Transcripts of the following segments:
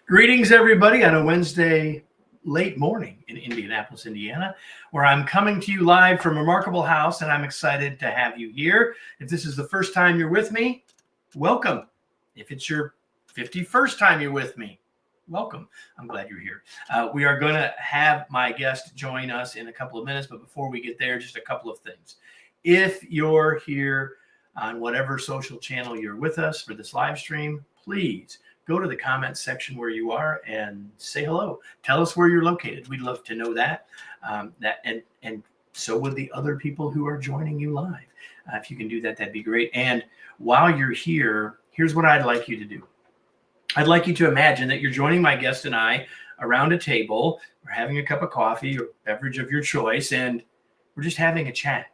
Greetings, everybody, on a Wednesday late morning in Indianapolis, Indiana, where I'm coming to you live from Remarkable House, and I'm excited to have you here. If this is the first time you're with me, welcome. If it's your 51st time you're with me, welcome. I'm glad you're here. We are going to have my guest join us in a couple of minutes, but before we get there, just a couple of things. If you're here on whatever social channel you're with us for this live stream, please go to the comments section where you are and say hello. Tell us where you're located. We'd love to know that. And so would the other people who are joining you live. If you can do that, that'd be great. And while you're here, here's what I'd like you to do. I'd like you to imagine that you're joining my guest and I around a table. We're having a cup of coffee or beverage of your choice, and we're just having a chat.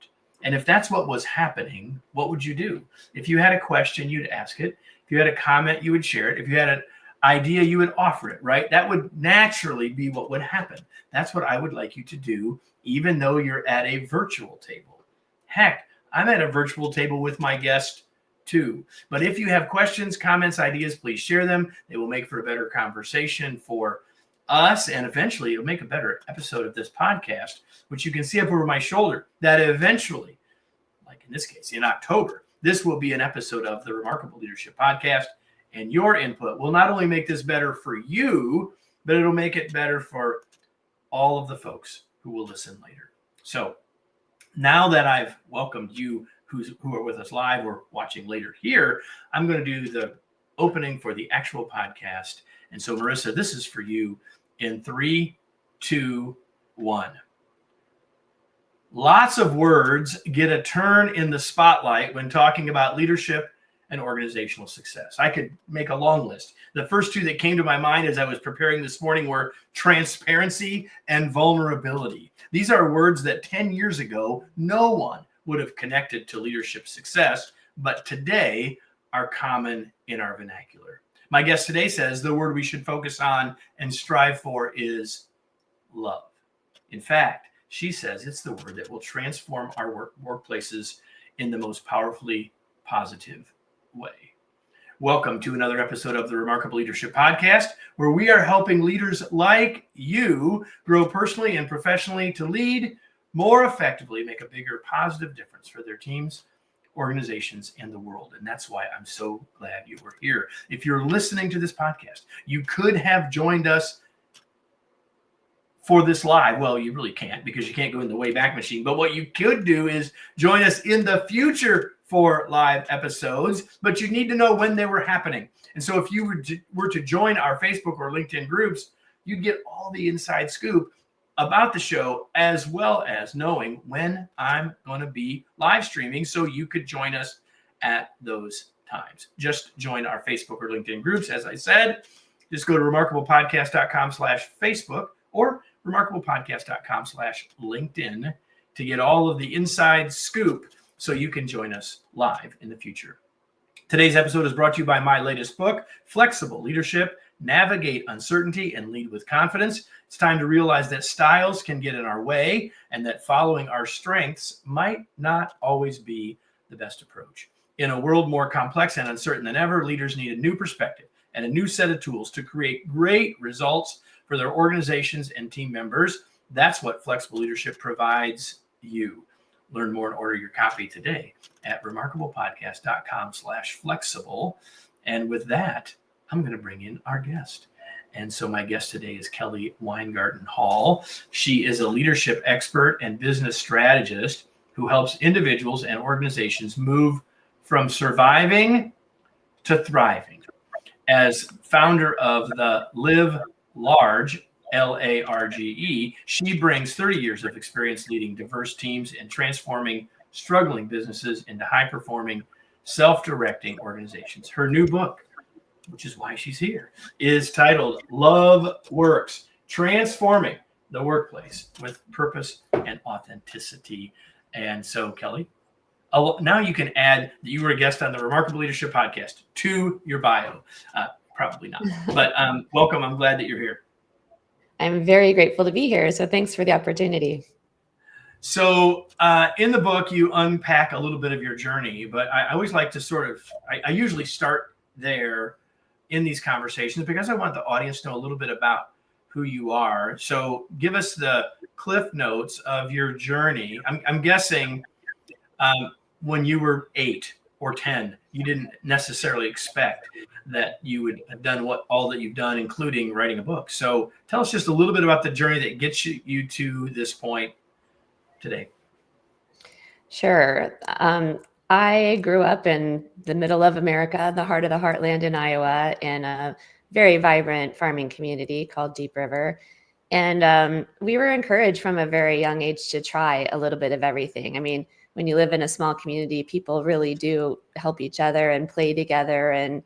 And if that's what was happening, what would you do? If you had a question, you'd ask it. If you had a comment, you would share it. If you had an idea, you would offer it, right? That would naturally be what would happen. That's what I would like you to do, even though you're at a virtual table. Heck, I'm at a virtual table with my guest too. But if you have questions, comments, ideas, please share them. They will make for a better conversation for us, and eventually it'll make a better episode of this podcast, which you can see up over my shoulder, that eventually, like in this case, in October, this will be an episode of the Remarkable Leadership Podcast, and your input will not only make this better for you, but it'll make it better for all of the folks who will listen later. So now that I've welcomed you who are with us live or watching later here, I'm going to do the opening for the actual podcast. And so, Marissa, this is for you in 3, 2, 1. Lots of words get a turn in the spotlight when talking about leadership and organizational success. I could make a long list. The first two that came to my mind as I was preparing this morning were transparency and vulnerability. These are words that 10 years ago, no one would have connected to leadership success, but today are common in our vernacular. My guest today says the word we should focus on and strive for is love. In fact, she says it's the word that will transform our workplaces in the most powerfully positive way. Welcome to another episode of the Remarkable Leadership Podcast, where we are helping leaders like you grow personally and professionally to lead more effectively, make a bigger positive difference for their teams, organizations, and the world. And that's why I'm so glad you were here. If you're listening to this podcast, you could have joined us for this live. Well, you really can't because you can't go in the Wayback Machine. But what you could do is join us in the future for live episodes, but you need to know when they were happening. And so if you were to join our Facebook or LinkedIn groups, you'd get all the inside scoop about the show, as well as knowing when I'm going to be live streaming so you could join us at those times. Just join our Facebook or LinkedIn groups. As I said, just go to remarkablepodcast.com/Facebook or remarkablepodcast.com/LinkedIn to get all of the inside scoop so you can join us live in the future. Today's episode is brought to you by my latest book, Flexible Leadership: Navigate Uncertainty and Lead with Confidence. It's time to realize that styles can get in our way and that following our strengths might not always be the best approach. In a world more complex and uncertain than ever, leaders need a new perspective and a new set of tools to create great results for their organizations and team members. That's what Flexible Leadership provides you. Learn more and order your copy today at remarkablepodcast.com/flexible. And with that, I'm going to bring in our guest. And so my guest today is Kelly Weingarten Hall. She is a leadership expert and business strategist who helps individuals and organizations move from surviving to thriving. As founder of the Live Large, LARGE, she brings 30 years of experience leading diverse teams and transforming struggling businesses into high-performing, self-directing organizations. Her new book, which is why she's here, is titled Love Works: Transforming the Workplace with Purpose and Authenticity. And so, Kelly, now you can add that you were a guest on the Remarkable Leadership Podcast to your bio. Probably not, but welcome. I'm glad that you're here. I'm very grateful to be here. So thanks for the opportunity. So in the book, you unpack a little bit of your journey, but I always like to I usually start there in these conversations because I want the audience to know a little bit about who you are. So give us the cliff notes of your journey. I'm guessing when you were 8 or 10, you didn't necessarily expect that you would have done all that you've done, including writing a book. So tell us just a little bit about the journey that gets you to this point today. Sure. I grew up in the middle of America, the heart of the heartland in Iowa, in a very vibrant farming community called Deep River. And we were encouraged from a very young age to try a little bit of everything. I mean, when you live in a small community, people really do help each other and play together and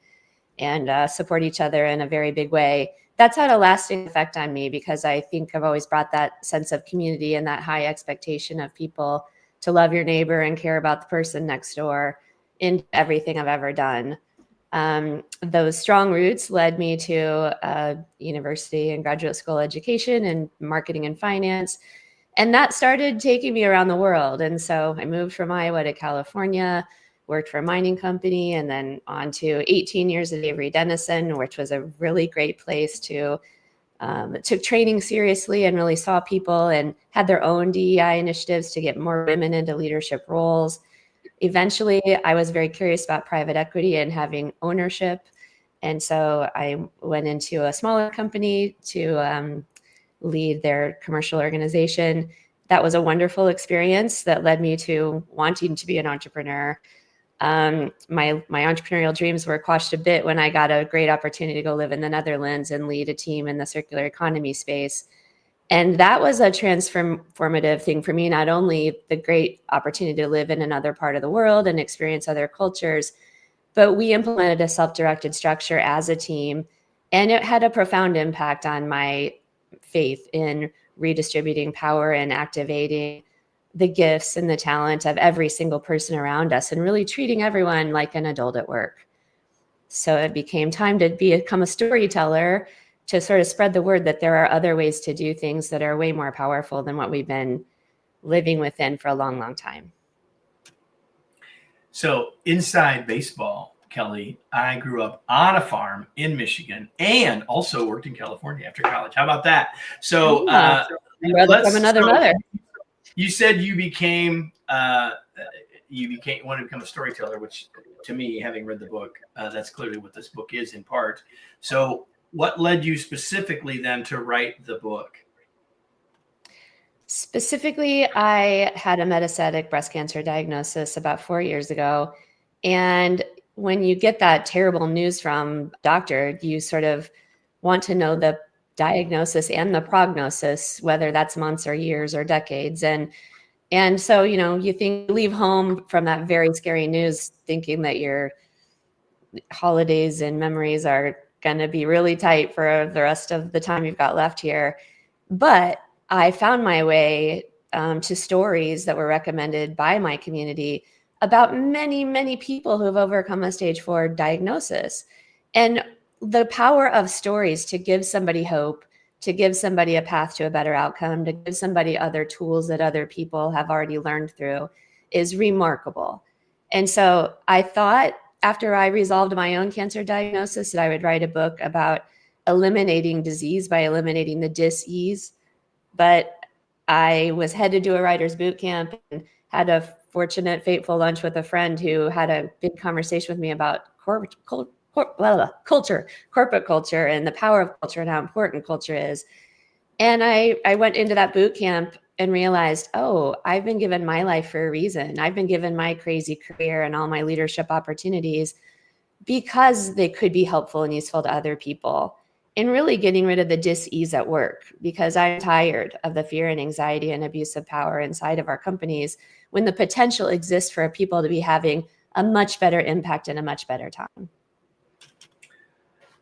support each other in a very big way. That's had a lasting effect on me because I think I've always brought that sense of community and that high expectation of people to love your neighbor and care about the person next door in everything I've ever done. Those strong roots led me to university and graduate school education and marketing and finance. And that started taking me around the world. And so I moved from Iowa to California, worked for a mining company, and then on to 18 years at Avery Dennison, which was a really great place to took training seriously and really saw people and had their own DEI initiatives to get more women into leadership roles. Eventually, I was very curious about private equity and having ownership. And so I went into a smaller company to lead their commercial organization. That was a wonderful experience that led me to wanting to be an entrepreneur. My entrepreneurial dreams were quashed a bit when I got a great opportunity to go live in the Netherlands and lead a team in the circular economy space. And that was a transformative thing for me, not only the great opportunity to live in another part of the world and experience other cultures, but we implemented a self-directed structure as a team. And it had a profound impact on my faith in redistributing power and activating the gifts and the talent of every single person around us and really treating everyone like an adult at work. So it became time to become a storyteller to sort of spread the word that there are other ways to do things that are way more powerful than what we've been living within for a long, long time. So inside baseball, Kelly, I grew up on a farm in Michigan and also worked in California after college. How about that? So brother from another mother. You said you became wanted to become a storyteller, which to me, having read the book, that's clearly what this book is in part. So what led you specifically then to write the book? Specifically, I had a metastatic breast cancer diagnosis about 4 years ago. And when you get that terrible news from a doctor, you sort of want to know the diagnosis and the prognosis, whether that's months or years or decades. And so, you think you leave home from that very scary news thinking that your holidays and memories are going to be really tight for the rest of the time you've got left here. But I found my way to stories that were recommended by my community about many, many people who have overcome a stage 4 diagnosis. And the power of stories to give somebody hope, to give somebody a path to a better outcome, to give somebody other tools that other people have already learned through is remarkable. And so I thought after I resolved my own cancer diagnosis that I would write a book about eliminating disease by eliminating the dis-ease. But I was headed to a writer's boot camp and had a fortunate, fateful lunch with a friend who had a big conversation with me about corporate culture and the power of culture and how important culture is. And I went into that boot camp and realized, oh, I've been given my life for a reason. I've been given my crazy career and all my leadership opportunities because they could be helpful and useful to other people. And really getting rid of the dis-ease at work, because I'm tired of the fear and anxiety and abuse of power inside of our companies when the potential exists for people to be having a much better impact and a much better time.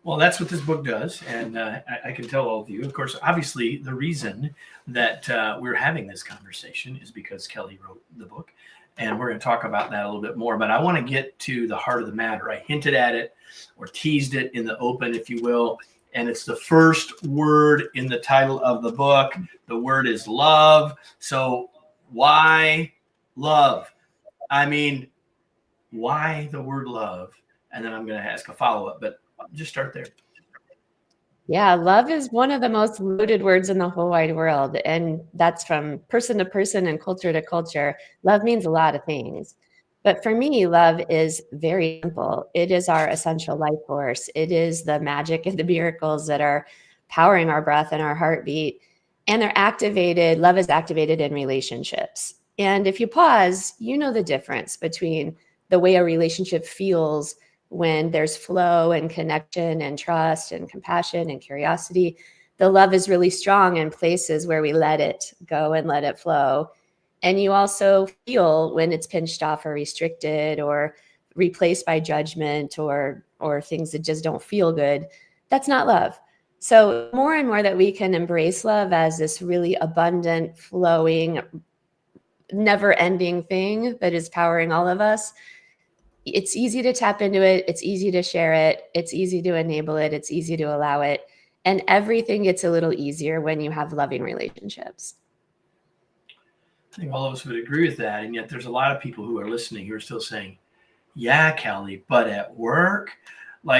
Well, that's what this book does. And I can tell all of you, of course, obviously the reason that we're having this conversation is because Kelly wrote the book. And we're going to talk about that a little bit more. But I want to get to the heart of the matter. I hinted at it or teased it in the open, if you will. And it's the first word in the title of the book. The word is love. So why love? I mean, why the word love? And then I'm going to ask a follow-up. But Just start there. Yeah, love is one of the most loaded words in the whole wide world. And that's from person to person and culture to culture. Love means a lot of things. But for me, love is very simple. It is our essential life force. It is the magic and the miracles that are powering our breath and our heartbeat. And they're activated, love is activated in relationships. And if you pause, you know the difference between the way a relationship feels when there's flow and connection and trust and compassion and curiosity. The love is really strong in places where we let it go and let it flow. And you also feel when it's pinched off or restricted or replaced by judgment or things that just don't feel good. That's not love. So more and more that we can embrace love as this really abundant, flowing, never-ending thing that is powering all of us, it's easy to tap into it. It's easy to share it. It's easy to enable it. It's easy to allow it. And everything gets a little easier when you have loving relationships. I think all of us would agree with that. And yet there's a lot of people who are listening who are still saying, yeah, Kelly, but at work,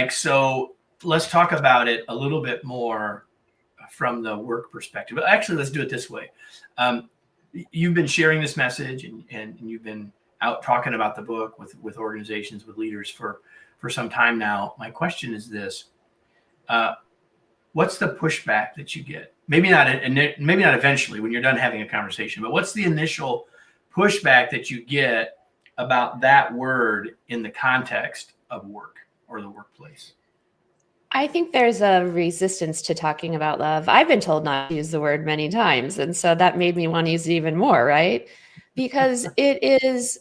so let's talk about it a little bit more from the work perspective. But actually, let's do it this way. You've been sharing this message and you've been out talking about the book with organizations, with leaders for some time now. My question is this: what's the pushback that you get? Maybe not eventually when you're done having a conversation, but what's the initial pushback that you get about that word in the context of work or the workplace? I think there's a resistance to talking about love. I've been told not to use the word many times. And so that made me want to use it even more, right? Because it is,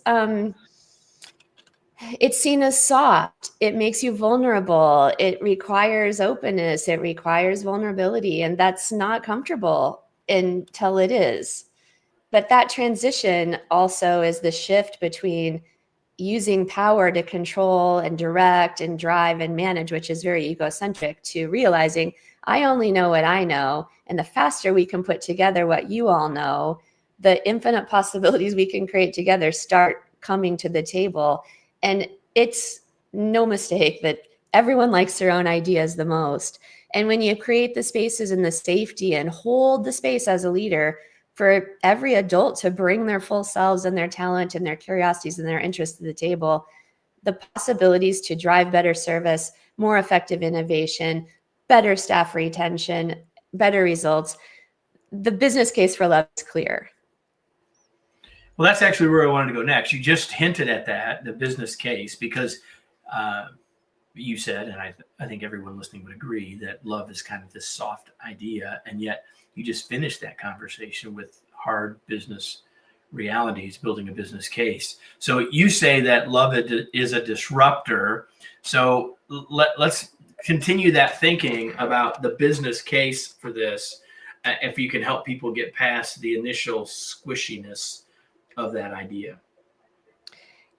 it's seen as soft. It makes you vulnerable. It requires openness. It requires vulnerability. And that's not comfortable until it is. But that transition also is the shift between using power to control and direct and drive and manage, which is very egocentric, to realizing I only know what I know. And the faster we can put together what you all know, the infinite possibilities we can create together start coming to the table. And it's no mistake that everyone likes their own ideas the most. And when you create the spaces and the safety and hold the space as a leader for every adult to bring their full selves and their talent and their curiosities and their interests to the table, the possibilities to drive better service, more effective innovation, better staff retention, better results, the business case for love is clear. Well, that's actually where I wanted to go next. You just hinted at that, the business case, because you said, and I think everyone listening would agree, that love is kind of this soft idea. And yet you just finished that conversation with hard business realities, building a business case. So you say that love is a disruptor. So let's continue that thinking about the business case for this. If you can help people get past the initial squishiness of that idea.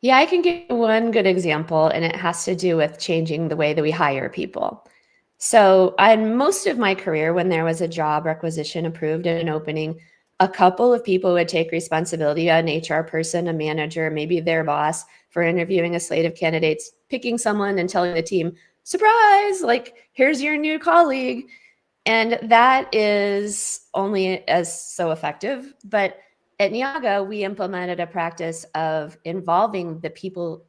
Yeah, I can give one good example, and it has to do with changing the way that we hire people. So, in most of my career, when there was a job requisition approved and an opening, a couple of people would take responsibility, an HR person, a manager, maybe their boss, for interviewing a slate of candidates, picking someone and telling the team, surprise, here's your new colleague. And that is only as so effective. But at Niaga, we implemented a practice of involving the people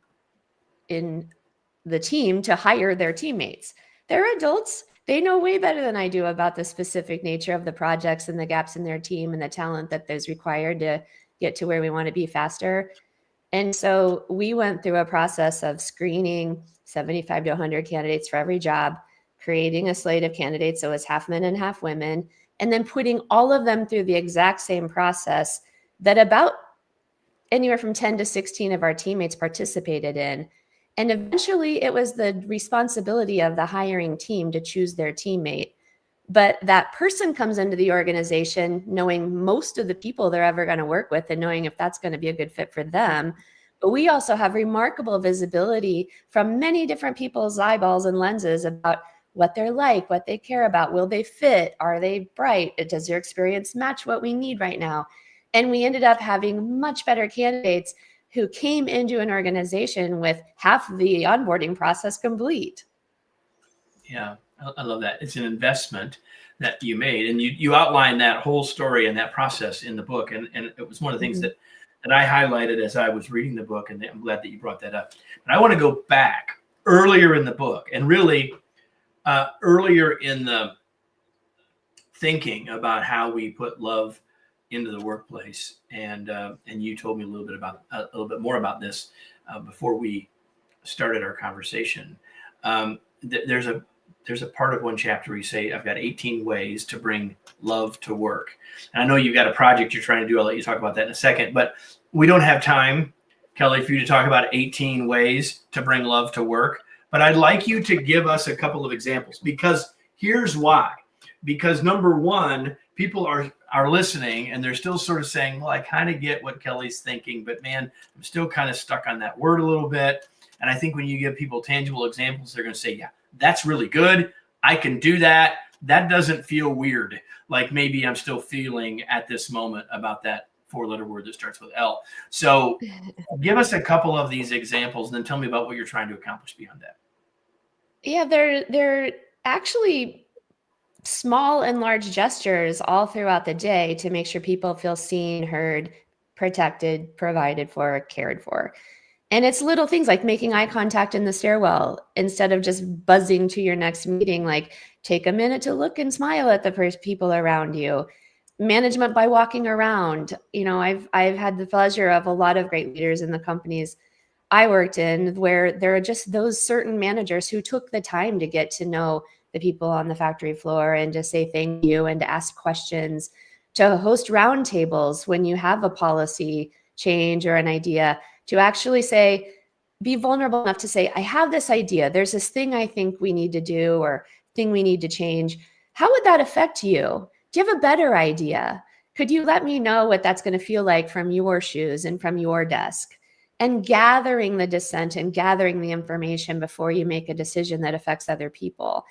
in the team to hire their teammates. They're adults. They know way better than I do about the specific nature of the projects and the gaps in their team and the talent that is required to get to where we want to be faster. And so we went through a process of screening 75 to 100 candidates for every job, creating a slate of candidates so it's half men and half women, and then putting all of them through the exact same process that about anywhere from 10 to 16 of our teammates participated in. And eventually it was the responsibility of the hiring team to choose their teammate. But that person comes into the organization knowing most of the people they're ever going to work with and knowing if that's going to be a good fit for them. But we also have remarkable visibility from many different people's eyeballs and lenses about what they're like, what they care about. Will they fit? Are they bright? Does their experience match what we need right now? And we ended up having much better candidates who came into an organization with half the onboarding process complete. Yeah, I love that. It's an investment that you made, and you outline that whole story and that process in the book, and it was one of the things Mhm. that I highlighted as I was reading the book, and I'm glad that you brought that up. But I want to go back earlier in the book, and really earlier in the thinking about how we put love into the workplace, and you told me a little bit more about this before we started our conversation. There's a part of one chapter where you say, I've got 18 ways to bring love to work. And I know you've got a project you're trying to do. I'll let you talk about that in a second, but we don't have time, Kelly, for you to talk about 18 ways to bring love to work. But I'd like you to give us a couple of examples, because here's why. Because number one, people are listening and they're still sort of saying, well, I kind of get what Kelly's thinking, but man, I'm still kind of stuck on that word a little bit. And I think when you give people tangible examples, they're going to say, yeah, that's really good. I can do that. That doesn't feel weird. Like maybe I'm still feeling at this moment about that 4-letter word that starts with L. So give us a couple of these examples and then tell me about what you're trying to accomplish beyond that. Yeah, they're actually small and large gestures all throughout the day to make sure people feel seen, heard, protected, provided for, cared for. And it's little things like making eye contact in the stairwell instead of just buzzing to your next meeting. Like, take a minute to look and smile at the first people around you. Management by walking around. I've had the pleasure of a lot of great leaders in the companies I worked in where there are just those certain managers who took the time to get to know the people on the factory floor and to say thank you and to ask questions, to host roundtables when you have a policy change or an idea, to actually say, be vulnerable enough to say, I have this idea. There's this thing I think we need to do or thing we need to change. How would that affect you? Do you have a better idea? Could you let me know what that's going to feel like from your shoes and from your desk? And gathering the dissent and gathering the information before you make a decision that affects other people.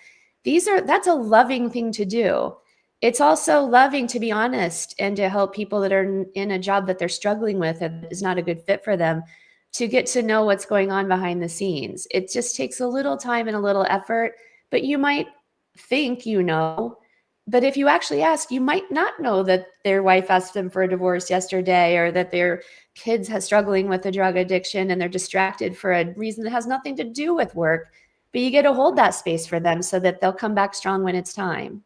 That's a loving thing to do. It's also loving to be honest and to help people that are in a job that they're struggling with and is not a good fit for them to get to know what's going on behind the scenes. It just takes a little time and a little effort, but you might think you know. But if you actually ask, you might not know that their wife asked them for a divorce yesterday or that their kids are struggling with a drug addiction and they're distracted for a reason that has nothing to do with work. But you get to hold that space for them so that they'll come back strong when it's time.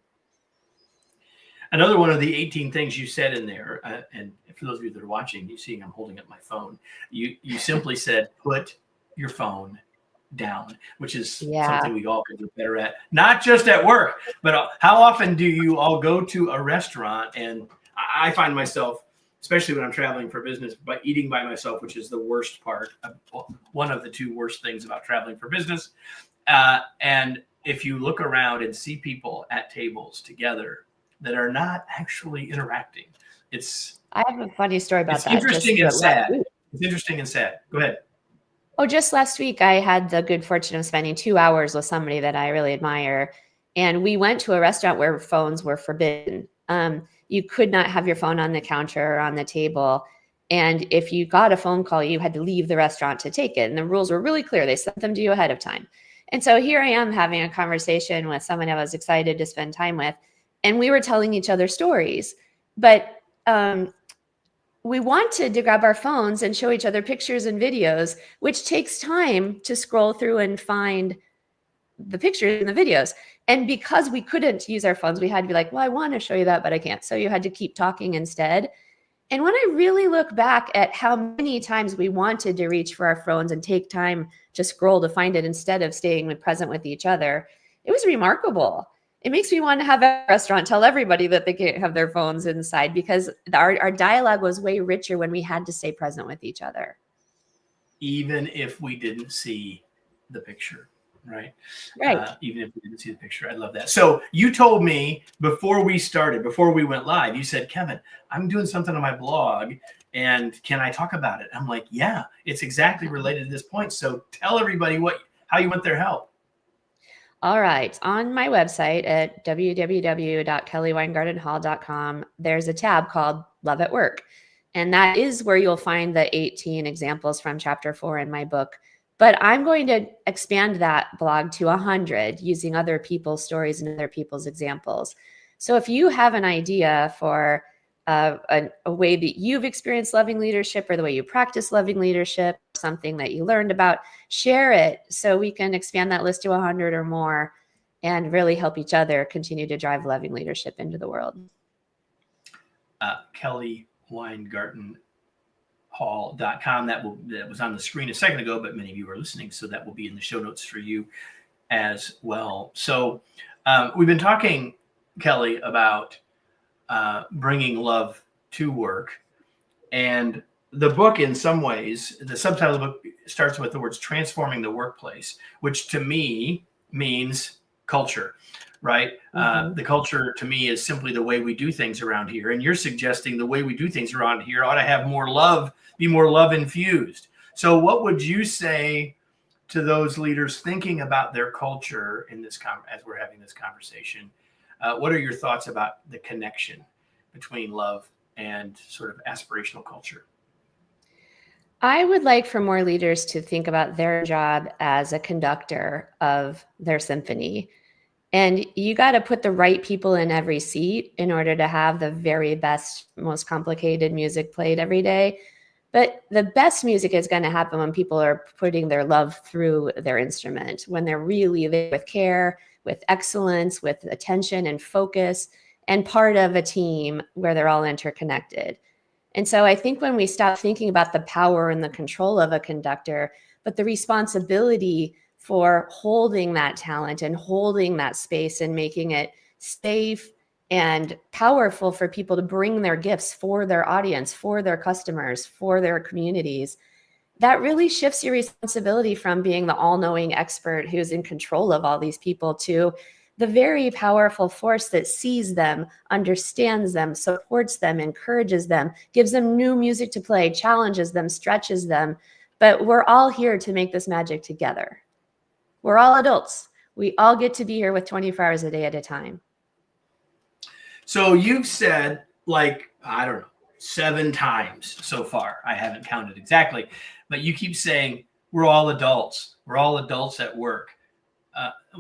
Another one of the 18 things you said in there, and for those of you that are watching, you see I'm holding up my phone. You simply said, put your phone down, which is something we all could do better at, not just at work, but how often do you all go to a restaurant? And I find myself, especially when I'm traveling for business, by eating by myself, which is the worst part, one of the two worst things about traveling for business. And if you look around and see people at tables together that are not actually interacting, I have a funny story about that. Interesting and sad. It's interesting and sad. Go ahead. Oh, just last week, I had the good fortune of spending 2 hours with somebody that I really admire. And we went to a restaurant where phones were forbidden. You could not have your phone on the counter or on the table. And if you got a phone call, you had to leave the restaurant to take it. And the rules were really clear. They sent them to you ahead of time. And so here I am having a conversation with someone I was excited to spend time with. And we were telling each other stories. But we wanted to grab our phones and show each other pictures and videos, which takes time to scroll through and find the pictures and the videos. And because we couldn't use our phones, we had to be like, well, I want to show you that, but I can't. So you had to keep talking instead. And when I really look back at how many times we wanted to reach for our phones and take time to scroll to find it instead of staying present with each other, it was remarkable. It makes me want to have a restaurant tell everybody that they can't have their phones inside, because our dialogue was way richer when we had to stay present with each other. Even if we didn't see the picture, right? Even if we didn't see the picture. I love that. So you told me before we went live, you said, Kevin, I'm doing something on my blog and can I talk about it? I'm like, yeah, it's exactly related to this point. So tell everybody how you want their help. All right. On my website at www.kellyweingartenhall.com, there's a tab called Love at Work. And that is where you'll find the 18 examples from chapter 4 in my book But I'm going to expand that blog to 100 using other people's stories and other people's examples. So if you have an idea for a way that you've experienced loving leadership, or the way you practice loving leadership, something that you learned about, share it so we can expand that list to 100 or more and really help each other continue to drive loving leadership into the world. Kelly Weingarten Hall.com. That was on the screen a second ago, but many of you are listening, so that will be in the show notes for you as well. So we've been talking, Kelly, about bringing love to work. And the book, in some ways, the subtitle of the book starts with the words transforming the workplace, which to me means culture, right? The culture to me is simply the way we do things around here. And you're suggesting the way we do things around here ought to have more love, be more love infused. So what would you say to those leaders thinking about their culture in this as we're having this conversation? What are your thoughts about the connection between love and sort of aspirational culture? I would like for more leaders to think about their job as a conductor of their symphony. And you got to put the right people in every seat in order to have the very best, most complicated music played every day. But the best music is going to happen when people are putting their love through their instrument, when they're really there with care, with excellence, with attention and focus, and part of a team where they're all interconnected. And so I think when we stop thinking about the power and the control of a conductor, but the responsibility for holding that talent and holding that space and making it safe and powerful for people to bring their gifts for their audience, for their customers, for their communities, that really shifts your responsibility from being the all-knowing expert who's in control of all these people to the very powerful force that sees them, understands them, supports them, encourages them, gives them new music to play, challenges them, stretches them. But we're all here to make this magic together. We're all adults. We all get to be here with 24 hours a day at a time. So you've said, like, I don't know, 7 times so far. I haven't counted exactly, but you keep saying we're all adults. We're all adults at work.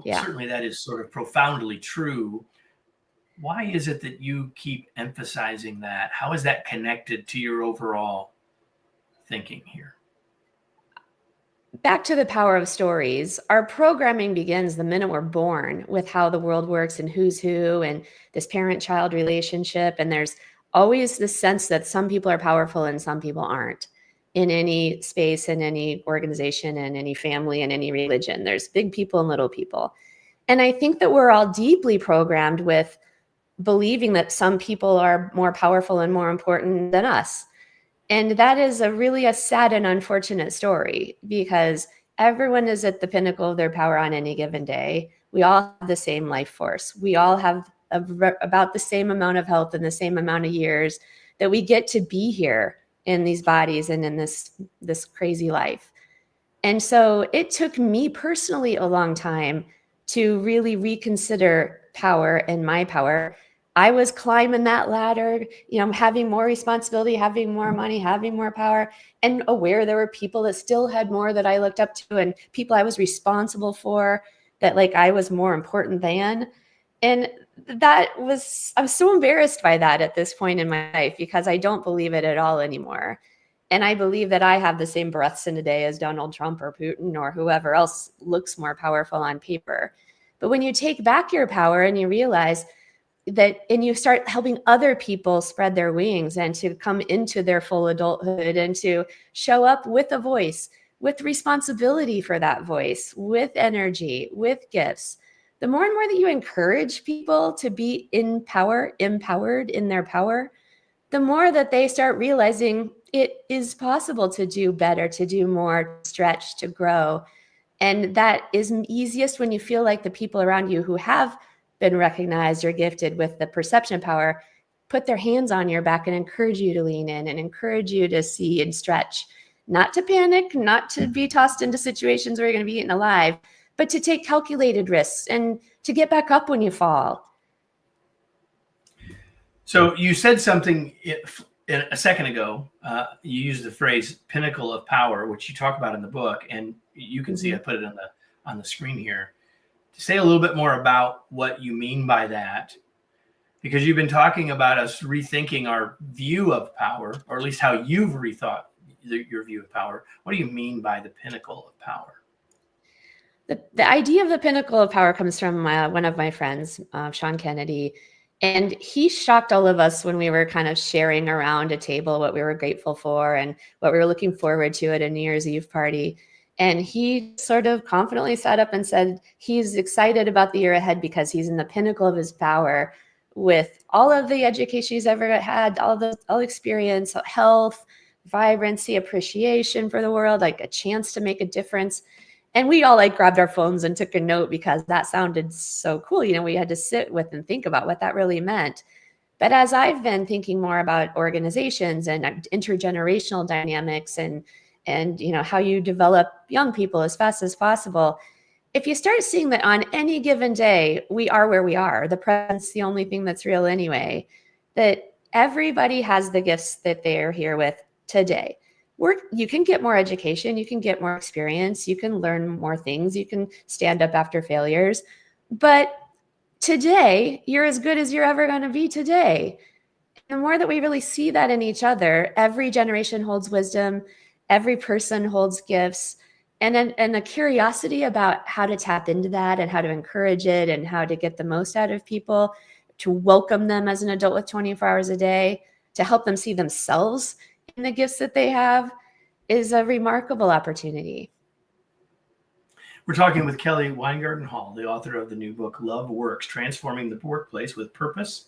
Certainly that is sort of profoundly true. Why is it that you keep emphasizing that? How is that connected to your overall thinking here? Back to the power of stories. Our programming begins the minute we're born with how the world works and who's who and this parent-child relationship. And there's always this sense that some people are powerful and some people aren't in any space, in any organization, in any family, in any religion. There's big people and little people. And I think that we're all deeply programmed with believing that some people are more powerful and more important than us. And that is a sad and unfortunate story because everyone is at the pinnacle of their power on any given day. We all have the same life force. We all have about the same amount of health and the same amount of years that we get to be here in these bodies and in this crazy life. And so it took me personally a long time to really reconsider power and my power. I was climbing that ladder, having more responsibility, having more money, having more power, and aware there were people that still had more that I looked up to and people I was responsible for that I was more important than. And I'm so embarrassed by that at this point in my life because I don't believe it at all anymore. And I believe that I have the same breaths in a day as Donald Trump or Putin or whoever else looks more powerful on paper. But when you take back your power and you realize that, and you start helping other people spread their wings and to come into their full adulthood and to show up with a voice, with responsibility for that voice, with energy, with gifts, the more and more that you encourage people to be empowered in their power, the more that they start realizing it is possible to do better, to do more, to stretch, to grow. And that is easiest when you feel like the people around you who have been recognized or gifted with the perception power put their hands on your back and encourage you to lean in and encourage you to see and stretch, not to panic, not to be tossed into situations where you're going to be eaten alive, but to take calculated risks and to get back up when you fall. So you said something a second ago, you used the phrase pinnacle of power, which you talk about in the book, and you can see I put it on the screen here. Say a little bit more about what you mean by that, because you've been talking about us rethinking our view of power, or at least how you've rethought your view of power. What do you mean by the pinnacle of power? The idea of the pinnacle of power comes from one of my friends, Sean Kennedy. And he shocked all of us when we were kind of sharing around a table what we were grateful for and what we were looking forward to at a New Year's Eve party. And he sort of confidently sat up and said he's excited about the year ahead because he's in the pinnacle of his power with all of the education he's ever had, all experience, health, vibrancy, appreciation for the world, like a chance to make a difference. And we all like grabbed our phones and took a note because that sounded so cool. You know, we had to sit with and think about what that really meant. But as I've been thinking more about organizations and intergenerational dynamics and you know how you develop young people as fast as possible, if you start seeing that on any given day, we are where we are, the present's the only thing that's real anyway, that everybody has the gifts that they're here with today. You can get more education, you can get more experience, you can learn more things, you can stand up after failures. But today, you're as good as you're ever going to be today. The more that we really see that in each other, every generation holds wisdom, every person holds gifts, and a curiosity about how to tap into that and how to encourage it and how to get the most out of people, to welcome them as an adult with 24 hours a day, to help them see themselves in the gifts that they have is a remarkable opportunity. We're talking with Kelly Weingarten Hall, the author of the new book, Love Works, Transforming the Workplace with Purpose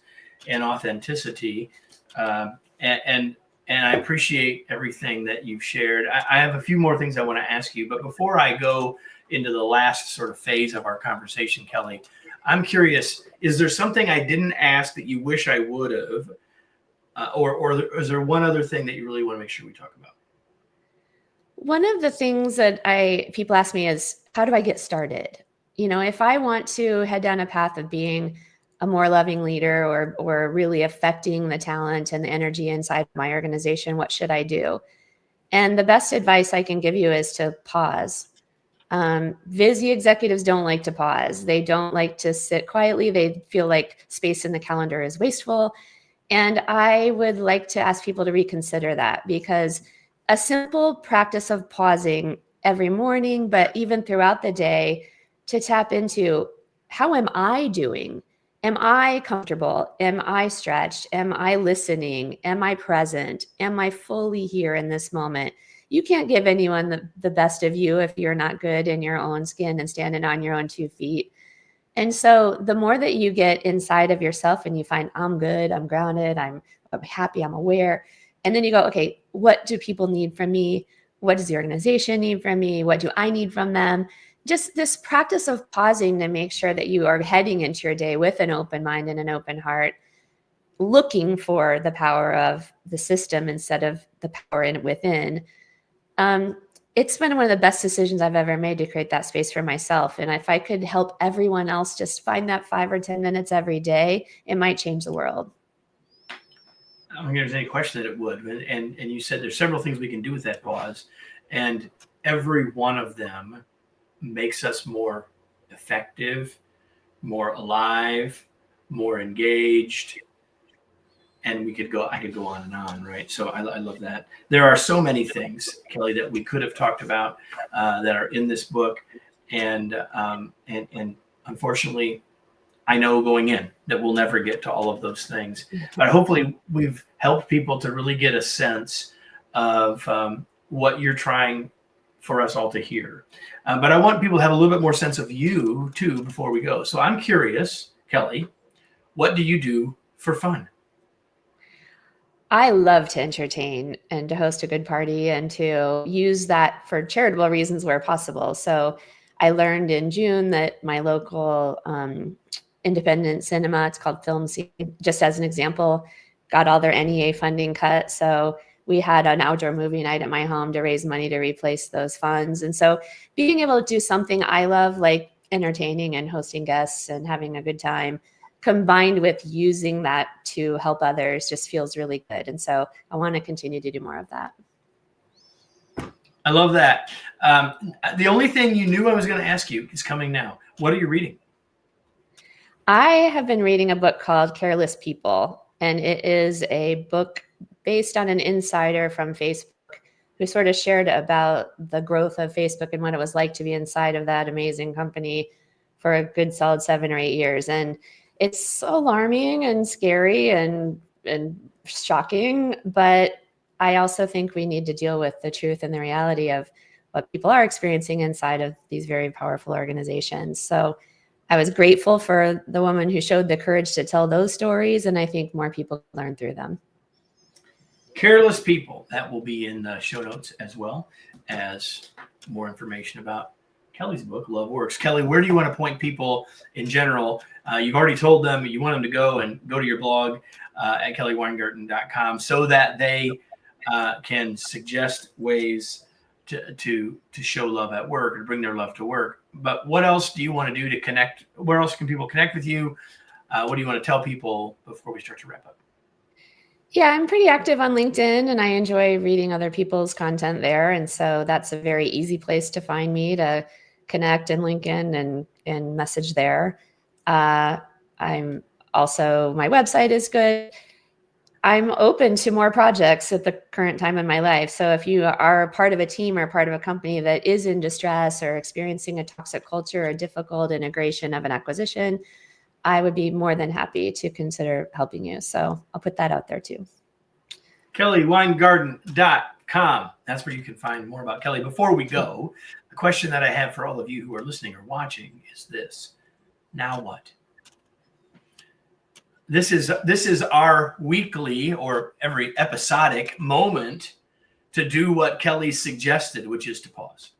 and Authenticity. And I appreciate everything that you've shared. I have a few more things I want to ask you, but before I go into the last sort of phase of our conversation, Kelly, I'm curious, is there something I didn't ask that you wish I would have? Or is there one other thing that you really want to make sure we talk about? One of the things that people ask me is, how do I get started? You know, if I want to head down a path of being a more loving leader or really affecting the talent and the energy inside my organization, what should I do? And the best advice I can give you is to pause. Busy executives don't like to pause. They don't like to sit quietly. They feel like space in the calendar is wasteful. And I would like to ask people to reconsider that, because a simple practice of pausing every morning, but even throughout the day, to tap into, how am I doing? Am I comfortable? Am I stretched? Am I listening? Am I present? Am I fully here in this moment? You can't give anyone the best of you if you're not good in your own skin and standing on your own 2 feet. And so the more that you get inside of yourself and you find, I'm good, I'm grounded, I'm happy, I'm aware. And then you go, okay, what do people need from me? What does the organization need from me? What do I need from them? Just this practice of pausing to make sure that you are heading into your day with an open mind and an open heart, looking for the power of the system instead of the power within. It's been one of the best decisions I've ever made to create that space for myself. And if I could help everyone else just find that 5 or 10 minutes every day, it might change the world. I don't think there's any question that it would. And you said there's several things we can do with that pause. And every one of them makes us more effective, more alive, more engaged. And I could go on and on, right? So I love that. There are so many things, Kelly, that we could have talked about that are in this book. And unfortunately, I know going in that we'll never get to all of those things. But hopefully we've helped people to really get a sense of what you're trying for us all to hear. But I want people to have a little bit more sense of you, too, before we go. So I'm curious, Kelly, what do you do for fun? I love to entertain and to host a good party and to use that for charitable reasons where possible. So I learned in June that my local independent cinema, it's called Film Scene, just as an example, got all their NEA funding cut. So we had an outdoor movie night at my home to raise money to replace those funds. And so being able to do something I love, like entertaining and hosting guests and having a good time, combined with using that to help others just feels really good. And so I want to continue to do more of that. I love that. The only thing you knew I was going to ask you is coming now. What are you reading? I have been reading a book called Careless People, and it is a book based on an insider from Facebook who sort of shared about the growth of Facebook and what it was like to be inside of that amazing company for a good solid 7 or 8 years. And it's alarming and scary and shocking, but I also think we need to deal with the truth and the reality of what people are experiencing inside of these very powerful organizations. So I was grateful for the woman who showed the courage to tell those stories, and I think more people learn through them. Careless People. That will be in the show notes as well as more information about Kelly's book, Love Works. Kelly, where do you want to point people in general? You've already told them you want them to go to your blog at kellyweingarten.com so that they can suggest ways to show love at work or bring their love to work. But what else do you want to do to connect? Where else can people connect with you? What do you want to tell people before we start to wrap up? Yeah, I'm pretty active on LinkedIn, and I enjoy reading other people's content there. And so that's a very easy place to find me, to connect and link in and message there. I'm also, my website is good. I'm open to more projects at the current time in my life. So if you are part of a team or part of a company that is in distress or experiencing a toxic culture or difficult integration of an acquisition, I would be more than happy to consider helping you. So I'll put that out there too. kellyweingarten.com. That's where you can find more about Kelly. Before we go, the question that I have for all of you who are listening or watching is this: now what? This is our weekly or every episodic moment to do what Kelly suggested, which is to pause.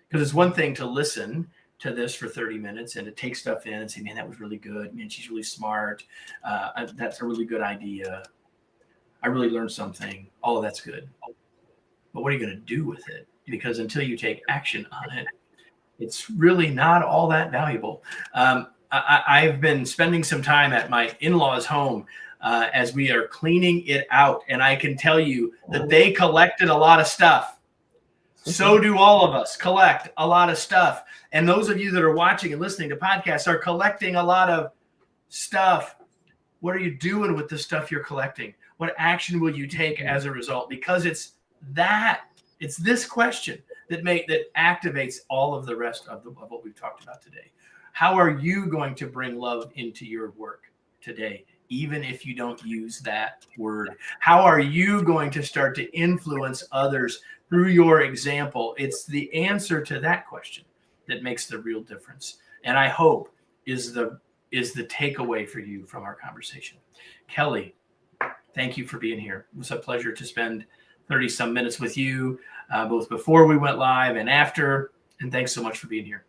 Because it's one thing to listen to this for 30 minutes and to take stuff in and say, man, that was really good. Man, she's really smart. That's a really good idea. I really learned something. All of that's good. But what are you going to do with it? Because until you take action on it, it's really not all that valuable. I've been spending some time at my in-laws' home as we are cleaning it out. And I can tell you that they collected a lot of stuff. So do all of us collect a lot of stuff. And those of you that are watching and listening to podcasts are collecting a lot of stuff. What are you doing with the stuff you're collecting? What action will you take as a result? Because it's this question that activates all of the rest of what we've talked about today. How are you going to bring love into your work today, even if you don't use that word? How are you going to start to influence others through your example? It's the answer to that question that makes the real difference, and I hope is the takeaway for you from our conversation. Kelly, thank you for being here. It was a pleasure to spend 30 some minutes with you, both before we went live and after, and thanks so much for being here.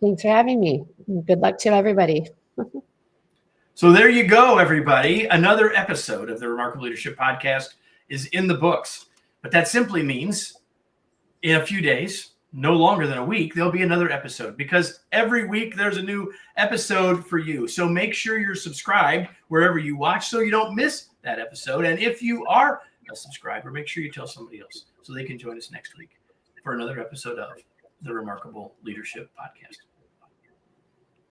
Thanks for having me. Good luck to everybody. So there you go, everybody. Another episode of the Remarkable Leadership Podcast is in the books. But that simply means in a few days, no longer than a week, there'll be another episode, because every week there's a new episode for you. So make sure you're subscribed wherever you watch so you don't miss that episode. And if you are a subscriber, make sure you tell somebody else so they can join us next week for another episode of the Remarkable Leadership Podcast.